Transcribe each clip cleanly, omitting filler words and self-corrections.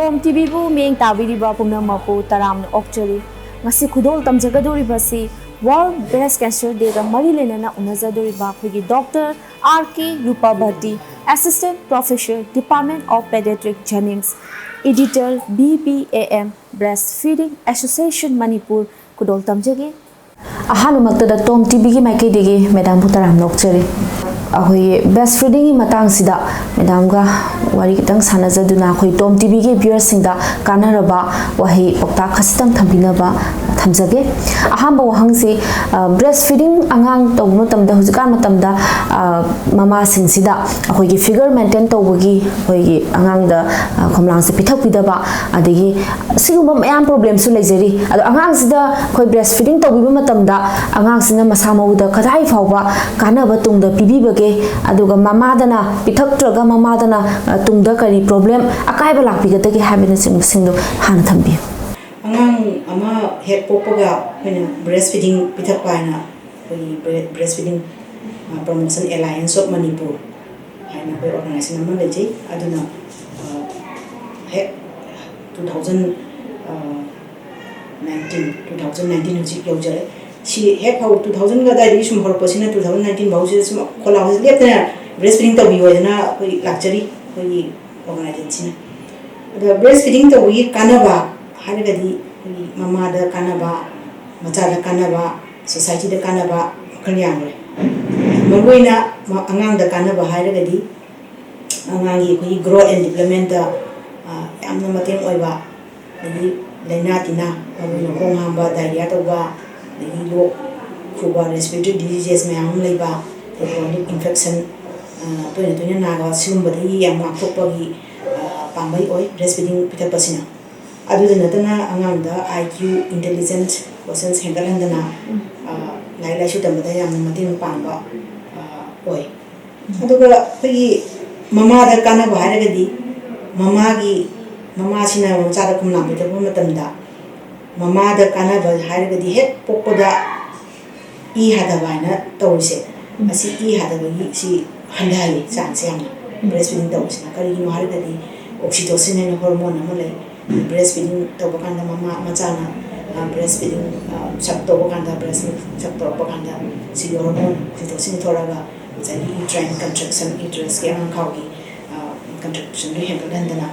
Tom TV bu meng tabiriba pumnamapu taramna okchari ngasi khudol tamjagadoribasi World Breast Cancer Day ga mari lenana unajadoriba khigi Dr. R.K. Rupa Bhatti, Assistant Professor, Department of Pediatric Genetics, Editor, BBAM, Breastfeeding Association Manipur, khudol tamjagi. Ahanu maktada Tom TV gi maike degi Madam Putaram nokchari. Ahoy breastfeeding matang sida Madam ga wari kitang sanajaduna khoi Tom TV gi viewers singda kanaraba wahi pokta khastang thambinaba thamjage ahamba wahangsi breastfeeding angang tawno tamda hujikan matamda mama singsida akhoi gi figure maintain tawbagi khoi gi angang da khomlang se pithak pidaba adigi siguma mayam problem su lejeri ado angang sida khoi breastfeeding tawbiba matamda angang sina masamauda kadai fawba kanaba tungda pibibage aduga mama dana pithak traga mama dana tungda kari problem akaiba lakpigatagi habina singdo han thambi angang ama head popoga when breastfeeding pithapaina breastfeeding promotion alliance of Manipur haina koi organization ama leje aduna he 2019 hujik yaujare si he phau 2000 ga dai sum hor pasina 2019 bausi sum khola hos lepna breastfeeding to bi wajana koi luxury koi organization the breastfeeding to wi kanaba haragadi mama da kanaba macha da kanaba society da kanaba kanyamre magoina angang da kanaba haragadi angangi koi growth and development da amna mateng oiba di laina tina magoina hong hamba diarrhea toba di lo kuba respiratory diseases mayam leiba chronic infection to ne naga sumba di yang makopagi pambai oi breastfeeding pitapasina aduna natana anganda IQ intelligent questions hengalandana lai shu tambada yamna mating pamba oi aduga pagi mama da kana baharagadi mama sina macha da kumna bitabu matamda mama da kana baharagadi het pokoda I hada bana tawse asi I hada bagi si handali chance yamna breastfeeding tawse na kari no haragadi oxytocin and hormone amalai breastfeeding tobakanda mama machana breastfeeding chak tobakanda breast milk chak tobakanda si hormone oxytocin thoraga jai uterine contraction uterus ke ang khawgi contraction ri hendana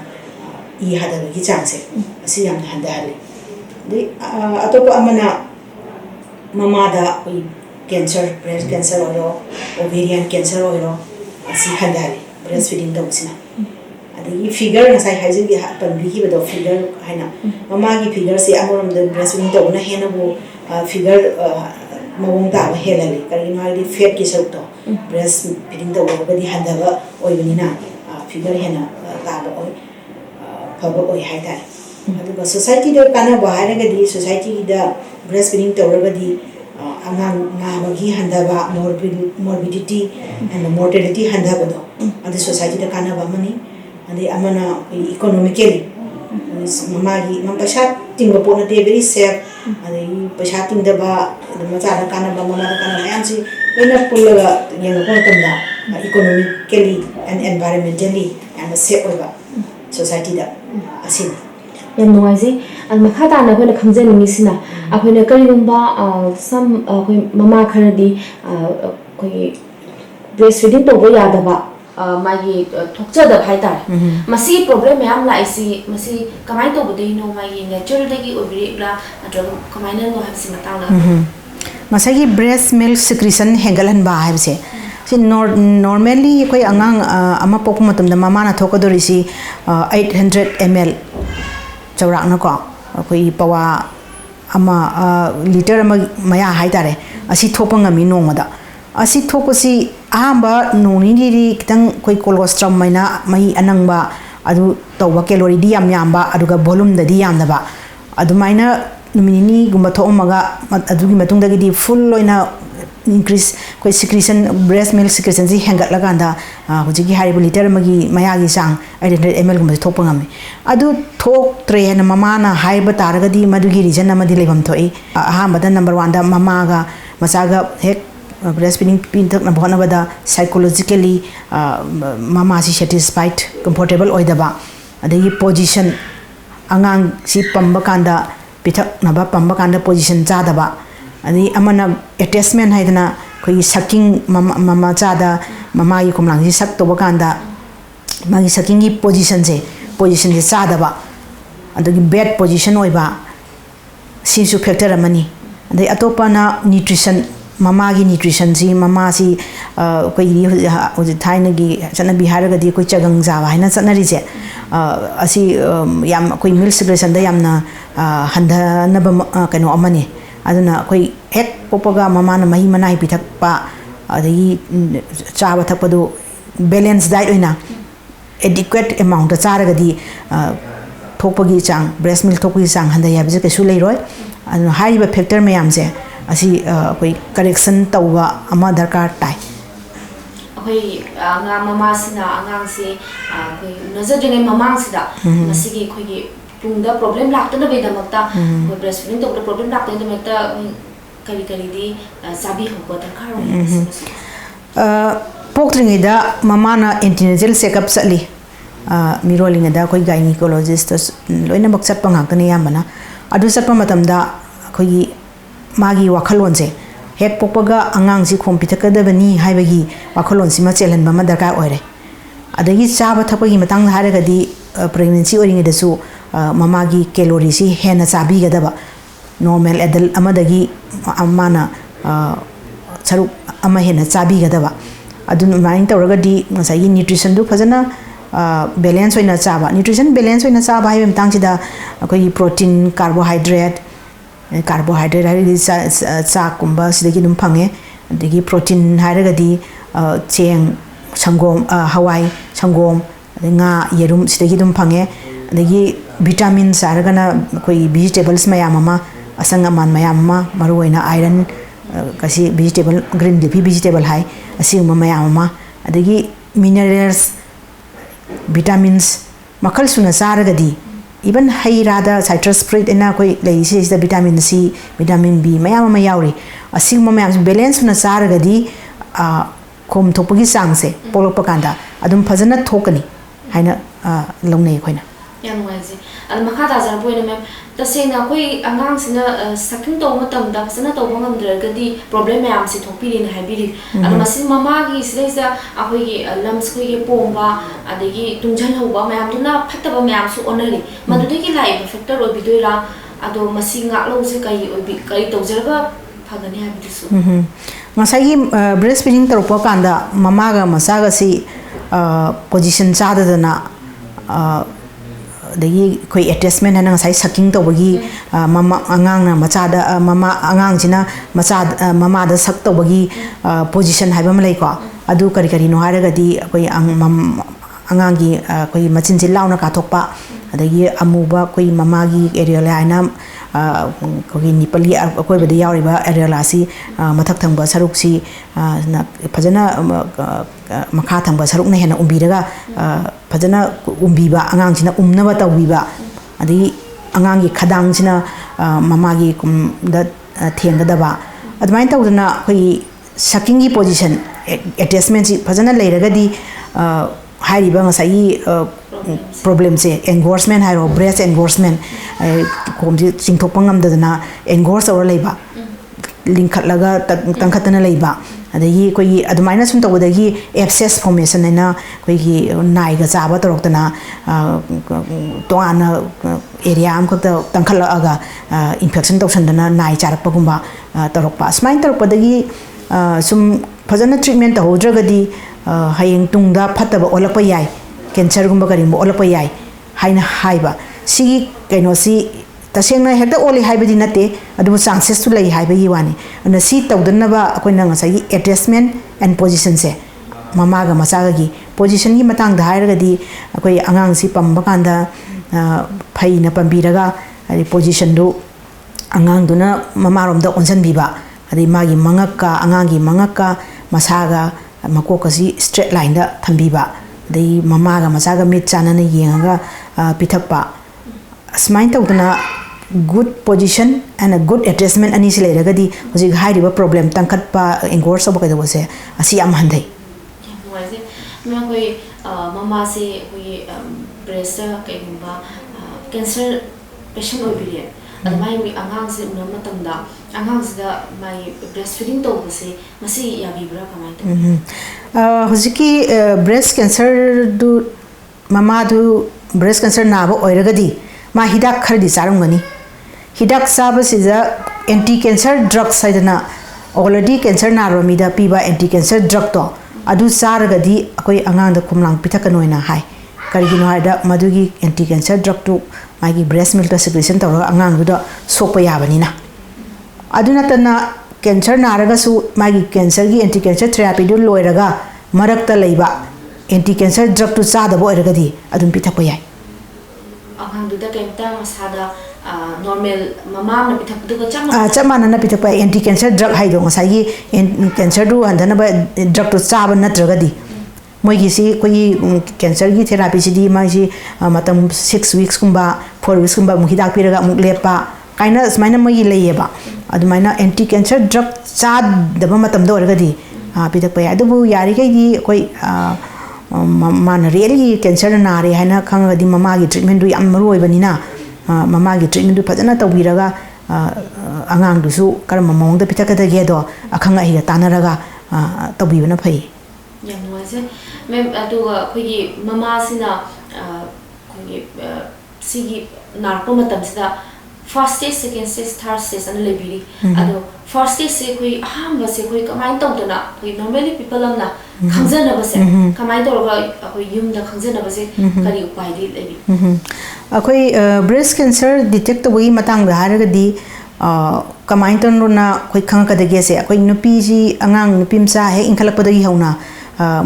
I hada gi chance asi yam handa hali de atopa amana mama da cancer breast cancer oro ovarian cancer oro asi handa hali breastfeeding tawsina the figure as I hazard the happen we give a figure haina mama figure say amoram the breastfeeding to na henabo figure mawong ta helali karino ali fat ki sakto breastfeeding to body handaba oibnina figure hena ta ba oi phaba oi haida aduga society da kana bahara ga di society da breastfeeding to ragadi angang ngabagi handaba morbidity and mortality handaba do and the society da kana ba mani ade amana economically mamagi mampasha tingba pona de very safe ade pasha tingda ba macha da kana ba mama da kana yansi ina pullaga yenga ko tamda economically and environmentally and safe oba society da asin yam nuwaisi al makhata na khona khamjani misina akhona karigumba sam khoi mama kharadi khoi breastfeeding to bo yada ba magi thokcha da haita masi problem yam la isi masi kamai to budai no magi natural dagi obri la atro kamai no habsi matang la masagi breast milk secretion hengalan ba habse si normally koi angang ama pok matum da mama na thokodori si 800 ml chawrak na ko koi pawa ama liter ama maya haitare asi thopang ami nongmada asi thokosi ahamba nonini kitang koi colostrum maina mai anangba adu tawba calorie di yam yamba aduga volume da di yamdaba adu maina numini gumba thomaga adugi matungda gi full loina increase koi secretion breast milk secretion ji hengat laganda hujigi haribu liter magi mayagi sang 800 ml gumba thopangami adu thok tre na mama na haiba taragadi madugi reason amadi lebam thoi ahamba number 1 da mama ga masaga hek breastfeeding pintak na bhona bada psychologically mama si satisfied comfortable oidaba adagi position angang si pamba kanda pithak naba pamba kanda position chadaba ani amana attachment haidana koi saking mama chada mama yi kumlang si sak to bakanda magi saking gi position se chadaba adagi bad position oiba sisu factor amani adai atopa na nutrition mama gi nutrition si mama si koi ri thaina gi chana bihar ga di koi chagang jawa haina chana ri je asi yam koi milk secretion da yamna handa na ba kano amani aduna koi hek popaga mama na mahi manai pithak pa adai chawa thapadu balance diet oina adequate amount da chara ga di thokpagi chang breast milk thokpagi chang handa ya bije kesu leiroi aduna haiba factor mayam se asi koi correction tawwa ama darkar tai ꯑꯩꯈꯣꯏ ꯑꯉꯥꯡ ꯃꯃꯥꯁꯤꯅ ꯑꯉꯥꯡꯁꯦ ꯑꯩꯈꯣꯏ ꯎꯅꯖꯗ꯭ꯔꯤꯉꯩ ꯃꯃꯥꯡꯁꯤꯗ ꯃꯁꯤꯒꯤ ꯑꯩꯈꯣꯏꯒꯤ ꯇꯨꯡꯗ problem ꯂꯥꯛꯇꯅꯕꯒꯤꯗꯃꯛꯇ ꯑꯩꯈꯣꯏ brace feeding ꯇꯧꯕꯗ ꯄ꯭ꯔꯣꯕ꯭ꯂꯦꯝ ꯂꯥꯛꯇꯅꯕꯒꯤꯗꯃꯛꯇ ꯀꯔꯤ ꯀꯔꯤꯗꯤ ꯆꯥꯕꯤꯍꯧꯕ ꯗꯔꯀꯥꯔ ꯑꯣꯏ ꯄꯣꯛꯇ꯭ꯔꯤꯉꯩꯗ ꯃꯃꯥꯅ ꯑꯦꯟꯇꯤꯅꯦꯇꯜ ꯆꯦꯛꯑꯞ ꯆꯠꯂꯤ ꯃꯤꯔꯣꯜꯂꯤꯉꯩꯗ ꯑꯩꯈꯣꯏ ꯒꯥꯏꯅꯤꯀꯣꯂꯣꯖꯤꯁꯇ ꯂꯣꯏꯅꯃꯛ ꯆꯠꯄ ꯉꯥꯛꯇꯅꯤ ꯑꯌꯥꯝꯕꯅ ꯑꯗꯨ ꯆꯠꯄ ꯃꯇꯝꯗ ꯑꯩꯈꯣꯏꯒꯤ ꯃꯥꯒꯤ ꯋꯥꯈꯜꯂꯣꯟꯁꯦ ꯍꯦꯛ ꯄꯣꯛꯄꯒ ꯑꯉꯥꯡꯁꯤ ꯈꯣꯝ ꯄꯤꯊꯛꯀꯗꯕꯅꯤ ꯍꯥꯏꯕꯒꯤ ꯋꯥꯈꯜꯂꯣꯟꯁꯤꯃ ꯆꯦꯜꯍꯟꯕ ꯑꯃ ꯗꯔꯀꯥꯔ ꯑꯣꯏꯔꯦ ꯑꯗꯒꯤ ꯆꯥꯕ ꯊꯛꯄꯒꯤ ꯃꯇꯥꯡꯗ ꯍꯥꯏꯔꯒꯗꯤ ꯄ꯭ꯔꯦꯒꯅꯦꯟꯁꯤ ꯑꯣꯏꯔꯤꯉꯩꯗꯁꯨ ꯃꯃꯥꯒꯤ ꯀꯦꯂꯣꯔꯤꯁꯤ ꯍꯦꯟꯅ ꯆꯥꯕꯤꯒꯗꯕ ꯅꯣꯔꯃꯦꯜ ꯑꯦꯗꯜ ꯑꯃꯗꯒꯤ ꯃꯥꯅ ꯁꯔꯨꯛ ꯑꯃ ꯍꯦꯟꯅ ꯆꯥꯕꯤꯒꯗꯕ ꯑꯗꯨꯃꯥꯏꯅ ꯇꯧꯔꯒꯗꯤ ꯉꯁꯥꯏꯒꯤ ꯅ꯭ꯌꯨꯇ꯭ꯔꯤꯁꯟꯗꯨ ꯐꯖꯅ ꯕꯦꯂꯦꯟꯁ ꯑꯣꯏꯅ ꯆꯥꯕ ꯅ꯭ꯌꯨꯇ꯭ꯔꯤꯁꯟ ꯕꯦꯂꯦꯟꯁ ꯑꯣꯏꯅ ꯆꯥꯕ ꯍꯥꯏꯕ ꯃꯇꯥꯡꯁꯤꯗ ꯑꯩꯈꯣꯏꯒꯤ ꯄ꯭ꯔꯣꯇꯤꯟ ꯀꯥꯔꯕꯣꯍꯥꯏꯗ꯭ꯔꯦꯠ ꯍꯥꯏꯔꯒꯗꯤ ꯆꯥꯛꯀꯨꯝꯕ ꯁꯤꯗꯒꯤ ꯑꯗꯨꯝ ꯐꯪꯉꯦ ꯑꯗꯒꯤ ꯄ꯭ꯔꯣꯇꯤꯟ ꯍꯥꯏꯔꯒꯗꯤ ꯆꯦꯡ ꯁꯪꯒꯣꯝ ꯍꯋꯥꯏ ꯁꯪꯒꯣꯝ ꯑꯗꯩ ꯉꯥ ꯌꯦꯔꯨꯝ ꯁꯤꯗꯒꯤ ꯑꯗꯨꯝ ꯐꯪꯉꯦ ꯑꯗꯒꯤ ꯚꯤꯇꯥꯃꯤꯟꯁ ꯍꯥꯏꯔꯒꯅ ꯑꯩꯈꯣꯏꯒꯤ ꯚꯤꯖꯤꯇꯦꯕꯜꯁ ꯃꯌꯥꯝ ꯑꯃ ꯑꯁꯪ ꯑꯃꯥꯟ ꯃꯌꯥꯝ ꯑꯃ ꯃꯔꯨꯑꯣꯏꯅ ꯑꯥꯏꯔꯟ ꯀꯁꯤ ꯚꯤꯖꯤꯇꯦꯕꯜ ꯒ꯭ꯔꯤꯟ ꯂꯤꯐꯤ ꯚꯤꯖꯤꯇꯦꯕꯜ ꯍꯥꯏ ꯑꯁꯤꯒꯨꯝꯕ ꯃꯌꯥꯝ ꯑꯃ ꯑꯗꯒꯤ ꯃꯤꯅꯔꯦꯜꯁ ꯚꯤꯇꯥꯃꯤꯟꯁ ꯃꯈꯜ ꯁꯨꯅ ꯆꯥꯔꯒꯗꯤ इवन हई रादा साइट्रस फ्रूट एना कोई लेइसे इस विटामिन सी विटामिन बी मयाम अमा यावरी असिंग मयाम बैलेंस न चारगदी खोम थोपगी चांग से पोलोप कांदा अदुम फजना थोकनी हाइना लौनै खोइना याम वाइजे अल मखा दाजर पोइना मैम तसेना कोई अंगांग सिना सकिंग तो मतमदा फजना तो बंगमद्रगदी प्रॉब्लम मयाम से थोपिरिन हाइबिरि अल मसिन ममागी सिदैसा अखोइगी लम्स खोइगे पोंबा अदगी तुंजन होबा मयाम तुना फत्तबा मयाम सु ओनरी मदुदगी लाइफ फैक्टर ओबिदोइरा अदो मसिंगा लौसे कई तौजरगा Phagni हाबिदिसु ngасai breast feeding toropa kanda mamaga masaga si position chadadana dagi koi attachment hana ngasai sucking tawagi mama angang na machada mama angang jina machada mama da sak tawagi position haiba malai ko adu kari kari no haragadi koi angang gi koi machin ji launa ka thokpa adagi amuba koi mama gi area la aina koi nipali koi bada yauriba area la si mathak thangba saruk si na phajana makha thangba saruk na hena umbiraga phajana umbiba angang jina umnaba tawbiba adagi angang gi khadang jina mama gi kum da thenggadaba admain tawdana koi sucking gi position attachment si phajana leiragadi हाइरिबा ngasai problem se engorgement hairo breast engorgement komji chingthokpa ngamdadana engorge or leiba linkhatlaga tangkhatana leiba adagi koi adumaina sum tawdagi abscess formation aina koi gi nai ga chaba toroktana toana area am khakta tangkhatlaga infection tawsandana nai charakpa gumba torokpa smain toropdagi sum phajana treatment tahodragadi hayeng tungda phataba olakpa yai cancer gumba karimbo olakpa yai haina haiba sigi kaino si tasengna hekta oli haibadi nate adu chances tu lai haibagi wani ana si tawdanaba akoina ngasai attachment and position se mama ga masaga gi position gi matang da hairagadi akoi angang si pamba kanda phaina pambiraga ari position du angang duna mama rom da onsan biba ari magi mangakka angang gi mangakka masaga makokasi straight line da thambiba dei mama ga masaga mit chanana yenga pithakpa smain tawdana good position and a good attachment ani se leragadi hoji hairiba problem tangkhatpa engorge soba kada wase asi am handai waise me koi mama se koi breast kai gumba cancer patient oibire admai mi angang se una matamda angang sida mai breastfeeding tawbase masi yabibra kamai to hojiki breast cancer du mama du breast cancer na ba oiragadi ma hidak khardi charumgani hidak saba sida anti cancer drug saidana already cancer na romida piba anti cancer drug to adu saragadi akoi angang da kumlang pitakanoina hai karigino haida madugi anti cancer drug to magi breast milk secretion to angang du sokpa yabanina aduna tana cancer na raga su magi cancer gi anti cancer therapy du loiraga marakta leiba anti cancer drug to chada bo iragadi adun pitakpa yai angang du da kemta masada normal mama na pitak du ga chama na pitakpa anti cancer drug haido ngasai cancer du andana ba drug to chaba natragadi moigi si koi cancer gi therapy si di mai si matam 6 weeks kumba 4 weeks kumba mu hidak piraga mu lepa kaina smaina moigi leieba adumaina anti cancer drug cha daba matam do orgadi pitakpa ya dubu yari kai di koi mana really cancer na re haina khanga di mama gi treatment du yam maroi banina mama gi treatment du phajana tawbiraga angang du su karma mong da pitakada ge do akhanga hi tanaraga tawbibana phai yam noise mem atu khogi mama sina khogi sigi narko matam sida first stage second stage third stage an lebiri ado first stage se khoi aham ba se khoi kamai tawdana khoi normally people amna khangjana ba se kamai tawga khoi yum da khangjana ba se kari upai di lebi akhoi breast cancer detect tawgi matang da haragadi kamai tawna khoi khangkadage se akhoi nupi ji angang nupimsa he inkhalakpadagi hauna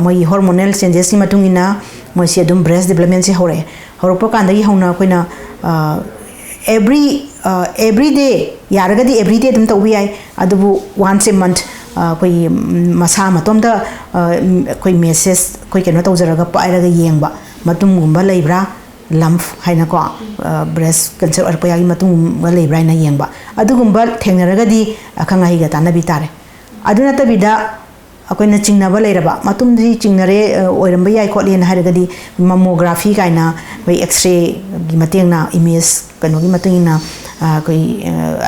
moi hormonal changes ni matungina moi si adum breast development se hore horopo kandagi hauna koina every day yaragadi every day dum tawi ai adubu once a month koi masa matom da koi message koi keno tawjaraga pairaga yengba matum gumba leibra lump haina ko breast cancer arpa yagi matum gumba leibra na yengba adugumba thengnaragadi akhanga higa tanabi tare aduna tabida akoina chingnaba leiraba matumdi chingnare oiramba yai khotlen haragadi mammography kaina koi x-ray gi matengna image kanogi matengina koi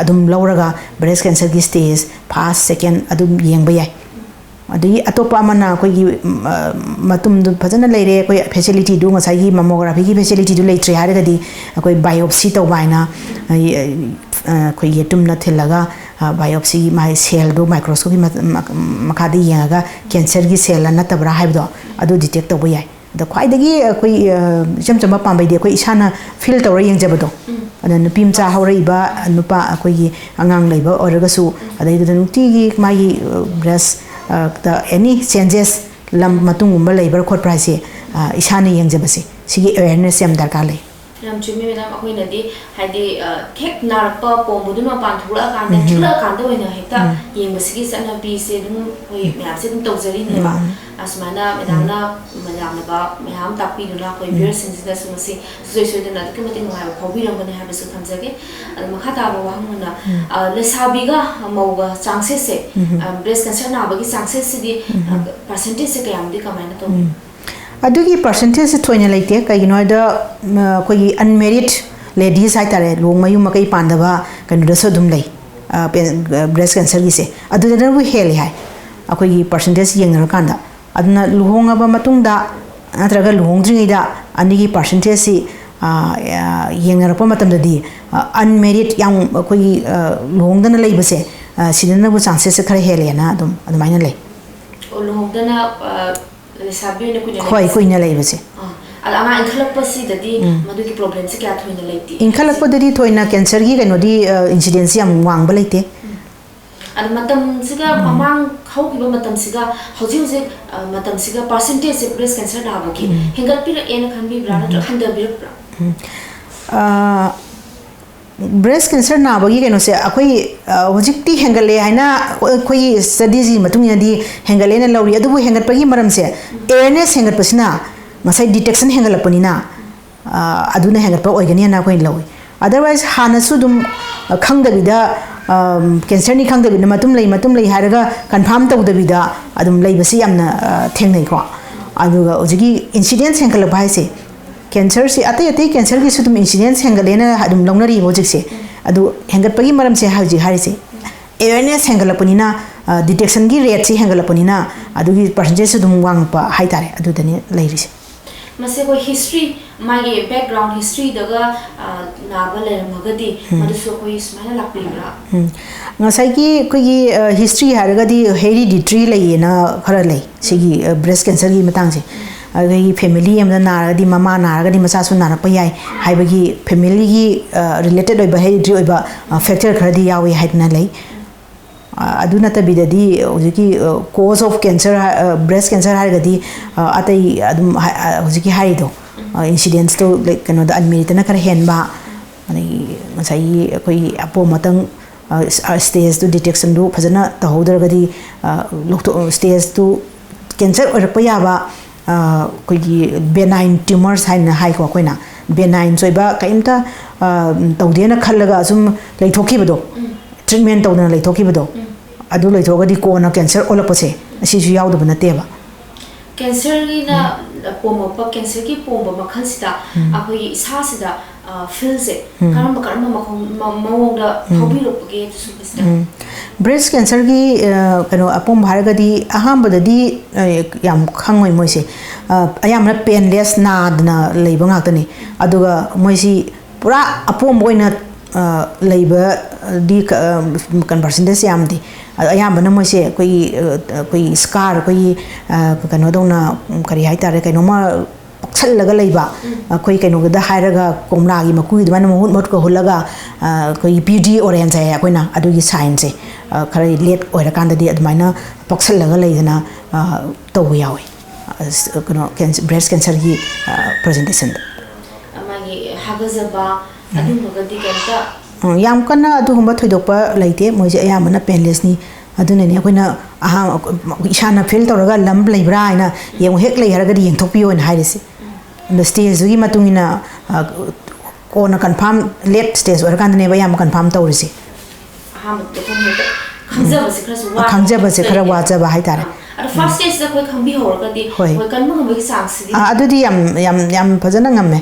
adum lauraga breast cancer gi stage first second adum yengba yai adi atopa amana koi gi matum du phajana leire koi facility du ngasai gi mammography gi facility du leitre haragadi koi biopsy tawbaina koi yetum na thelaga biopsy mai cell do microscope makadi yanga cancer gi cell na tabra haibdo adu detect tawba yai da khwai dagi koi chamchama pambai de koi isana feel tawra yengjabado ana nupim cha hauraiba nupa koi gi angang leiba oraga su adai da nukti gi mai breast the any changes lam matung umba leiba khot price isana yengjabase sigi awareness yam darkar lei yam chumi medam akoi na di haidi kek narpa pombudu ma pan thura kan da thura kan da wena hekta yeng basigi sana bi se dum koi myam se dum tawjari ne ba asmana medam na mayam na ba mayam tapi duna koi beer sensitive su masi soi da na ke mati ngai ba khobi ram bane ha bisu thamjage makha ta ba wang na le sabi ga mauga chances se breast cancer na ba gi chances se di percentage se kayam di kamai na to adugi percentage thoina leite kaigino da koi unmarried ladies hai tare longmayu makai pandaba kanu da sodum lei breast cancer gi se adu da bu heli hai akoi percentage yengna kanda aduna luhonga ba matungda atraga luhongdringi da anigi percentage si yengna pa matam da di unmarried yang koi luhongdana leibase sidana bu chances se khare heli na adum adumaina lei luhongdana lesabi ne kunya khoi kuina leibase ala anga inkhalak pasi dadi madu ki problem se kya thoina leiti inkhalak pa dadi thoina cancer gi kano di incidence yam wang ba leite ala matam siga amang khau ki ba matam siga hoji hoji matam siga percentage se breast cancer na ba ki hengal pir en khan bi bra na khanda bi bra breast cancer na ba gi kano se akoi hojikti hengale haina koi study ji matung ya di hengale na lawri adu bu hengal pa gi maram se awareness hengal pasina ngasai detection hengal panina aduna hengal pa oigani na koi lawi otherwise hana su dum khangdabida cancer ni khangdabida matum lei haraga confirm tawdabida adum lei basi yamna thengnai ko aduga ojigi incidence hengal ba se cancer से अतई अतई cancer की सुदम incidence हेंगलेना अदुम लौनरी होजिक से अदु हेंगतपगी मरम से हाजि हारिसे awareness हेंगलपनिना detection की rate से हेंगलपनिना अदुगी percentage सुदम वांगपा हाइतारे अदुदनी लेरिसे मसे को हिस्ट्री मागे बैकग्राउंड हिस्ट्री दगा नाबा लेरमगदी मदुसो कोई smile लापिब्रा ngasai ki history haragadi hereditary layena khara lay sigi breast cancer gi matang se agi family amda naragadi mama naragadi macha su narak pa yai haibagi family gi related oiba hereditary oiba factor khara di yawi haidna lay aduna tabidadi hojiki cause of cancer breast cancer haragadi atai adum hojiki haido incidents to like kano da admit na kar hen ba ani ngasai koi apo matang stage to detection do fazana tahodragadi stage to cancer orakpa yaba koi benign tumors haina hai ko koina benign soiba kaimta tawdena khallaga sum leithokibado treatment tawdana leithokibado adu leithogadi ko na cancer olapase asi ju yawdaba nateba cancer gi na pomapa cancer ki pomba makhan sida akoi sa sida feel se karama mawongda hobirokge subista breast cancer gi kano apom bharagadi ahambadadi yam khangoi moise ayamna painless nadna leiba ngakani aduga moisi pura apom boina leiba di kan percentage yamdi ayambana moise koi scar koi kano dona kari haitare kaino ma chalaga leiba koi kaino da hairaga komla gi makui dman mahut mot ko hulaga koi pd orange ya koina adugi sign se khara late oira kanda di admaina paksalaga leidana to yawi kano breast cancer gi presentation amagi hagazaba adumagadi kanta yam kana adugumba thoidokpa leite moje ayamana painless ni adunani akoina aha isana feel tawraga lam leibra ina yeng hek lei haraga di yeng thokpiyo na hairisi the stage gi matungina kona confirm late stage or kan ne ba yam confirm tawrisi ha mut ko ne khangja base khara suwa khangja base khara waja ba haitare ada first stage da koi khangbi horga di koi kan mo gi chance di adudi yam phajana ngamme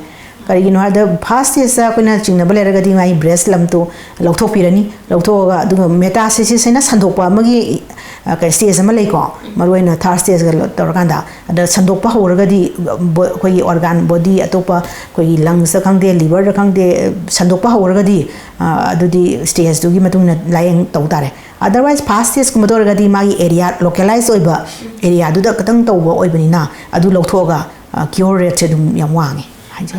karigino hada first stage sa koina chingna baleraga di mai breast lam to lauthopirani lauthoga du metastasis sena sandokpa amagi ka stage ama lei ko maroina third stage ga torkanda ada sandokpa horaga di koi organ body atopa koi lungs da khangde liver da khangde sandokpa horaga di adudi stage du gi matungna layeng tawtare otherwise first stage kuma torga di magi area localized oiba area du da katang tawba oibani na adu lauthoga cure rate dum yam wangi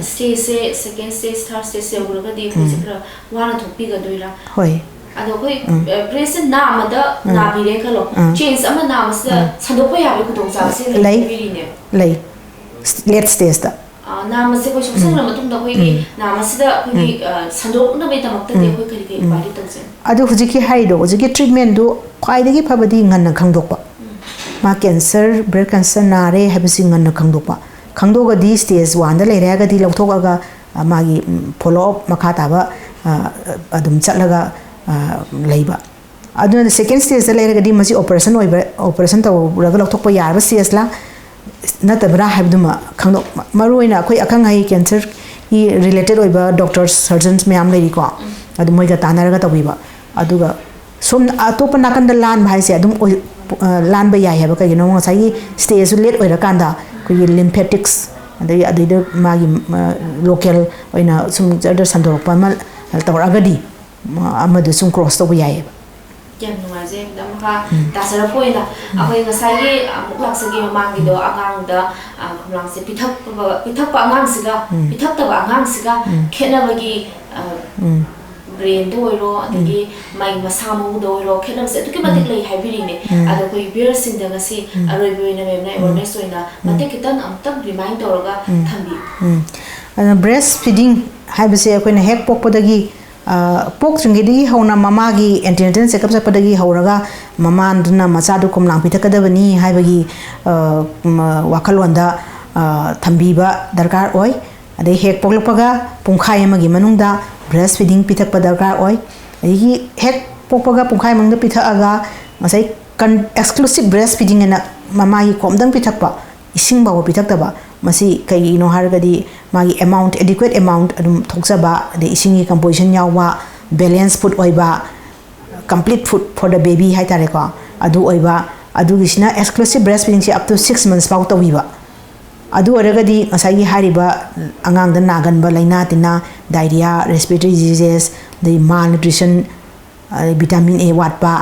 stage se second stage third stage se urga di ko sikra wana thopi ga doira hoi ado koi breast na amada na bire khalo change ama na mas sandokpa yabe ko dongsa se lei ne lei late stage da na mas ko shosang na matung da koi na mas da koi sandok na be tamakta de koi kari kai bari tangse adu hujiki haido hujiki treatment do khaidagi phabadi nganna khangdokpa ma cancer breast cancer na re habisi nganna khangdokpa khangdoga di stage 1 da leiraga di lauthogaga magi follow up makha taba adum chatlaga leiba aduna second stage da leiraga di masi operation taw raga lauthokpa yarba stage la natabra habduma khangdo maruina khoi akang hai cancer i related oiba doctors surgeons mayam leiri ko adu moiga tanaraga tawiba aduga som atopa nakanda lan bhai se adum lan ba yai haba ka you know sai stage late oira kanda koi lymphatics adai magi local oina sum jada sandorpa mal tawragadi amadu sum cross to yai yam nuaje dam kha dasara poina akoi ngasai gi muklak se gi mangi do agang da khumlang se pithak pa angang siga pithak ta angang siga khena bagi brain do ro adigi mai masamu do ro khenam se tuki matik lei haibiri ne ado koi beer sing da ngasi aroi boina memna awareness oina matik kitan amtam remind toroga thambi breast feeding haibase akoina hek pokpodagi pok chungidi hauna mama gi antenatal checkup sapadagi hauraga mama anduna macha du komlang pitakadabani haibagi wakalonda thambiba darkar oi adai hek poklapaga pungkhai amagi manungda breastfeeding pitak padarkar oi ai hek popaga pungkhai mangda pithaga ngasai exclusive breastfeeding na mama hi komdang pitak pa ising bawo pitak taba ꯃꯁꯤ ꯀꯩꯒꯤꯅꯣ ꯍꯥꯏꯔꯒꯗꯤ ꯃꯥꯒꯤ amount ꯑꯦꯗꯤꯀ꯭ꯋꯦꯠ amount ꯑꯗꯨꯝ ꯊꯣꯛꯆꯕ ꯑꯗꯩ ꯏꯁꯤꯡꯒꯤ composition ꯌꯥꯎꯕ balance food ꯑꯣꯏꯕ complete food for the baby hai tare ko adu oiba adu gisina exclusive breastfeeding se up to 6 months pau tawiba adu oragadi ngasai gi hariba angang da nagan ba laina tina diarrhea respiratory diseases the malnutrition vitamin A wat ba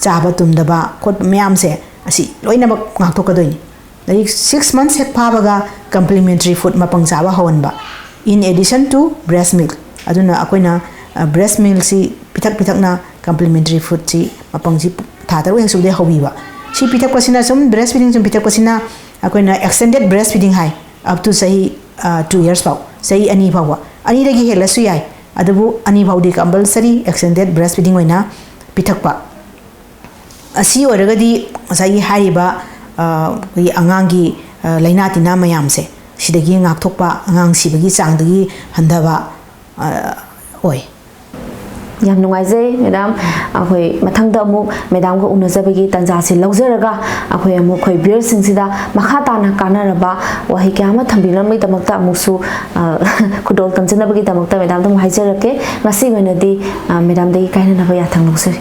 chaba tumda ba khot myam se asi loina ba ngak to kadoi like 6 months hek phabaga complementary food mapang chaba hawan ba in addition to breast milk aduna akoina breast milk si pitak na complementary food si mapang si thata we subde hobiba si pitak pasina sum breastfeeding sum pitak pasina akoina extended breastfeeding hai up to say 2 years pau say ani pawa ani dagi helasu yai adabu ani paudi compulsory extended breastfeeding oina pitak pa asi oragadi sai hariba wi angangi laina tina mayam se sidagi ngak thokpa angang sibagi changdagi handaba oi ꯌꯥꯝ ꯅꯨꯡꯉꯥꯏꯖꯩ madam ꯑꯩꯈꯣꯏ ꯃꯊꯪꯗ ꯑꯃꯨꯛ ꯃꯦꯗꯥꯝꯒ ꯎꯅꯖꯕꯒꯤ ꯇꯥꯟꯖꯥꯁꯤ ꯂꯧꯖꯔꯒ ꯑꯩꯈꯣꯏ ꯑꯃꯨꯛ ꯑꯩꯈꯣꯏ ꯚ꯭ꯌꯨꯌꯔꯁꯤꯡꯁꯤꯗ ꯃꯈꯥ ꯇꯥꯅ ꯀꯥꯟꯅꯔꯕ ꯋꯥꯍꯩ ꯀꯌꯥ ꯑꯃ ꯊꯝꯕꯤꯅꯕꯒꯤꯗꯃꯛꯇ ꯑꯃꯨꯛꯁꯨ ꯈꯨꯗꯣꯜ ꯇꯝꯖꯅꯕꯒꯤꯗꯃꯛꯇ ꯃꯦꯗꯥꯝꯗ ꯑꯃꯨꯛ ꯍꯥꯏꯖꯔꯛꯀꯦ ꯉꯁꯤꯒꯤ ꯑꯣꯏꯅꯗꯤ ꯃꯦꯗꯥꯝꯗꯒꯤ ꯀꯥꯏꯅꯅꯕ ꯌꯥꯊꯪ ꯂꯧꯖꯔꯤ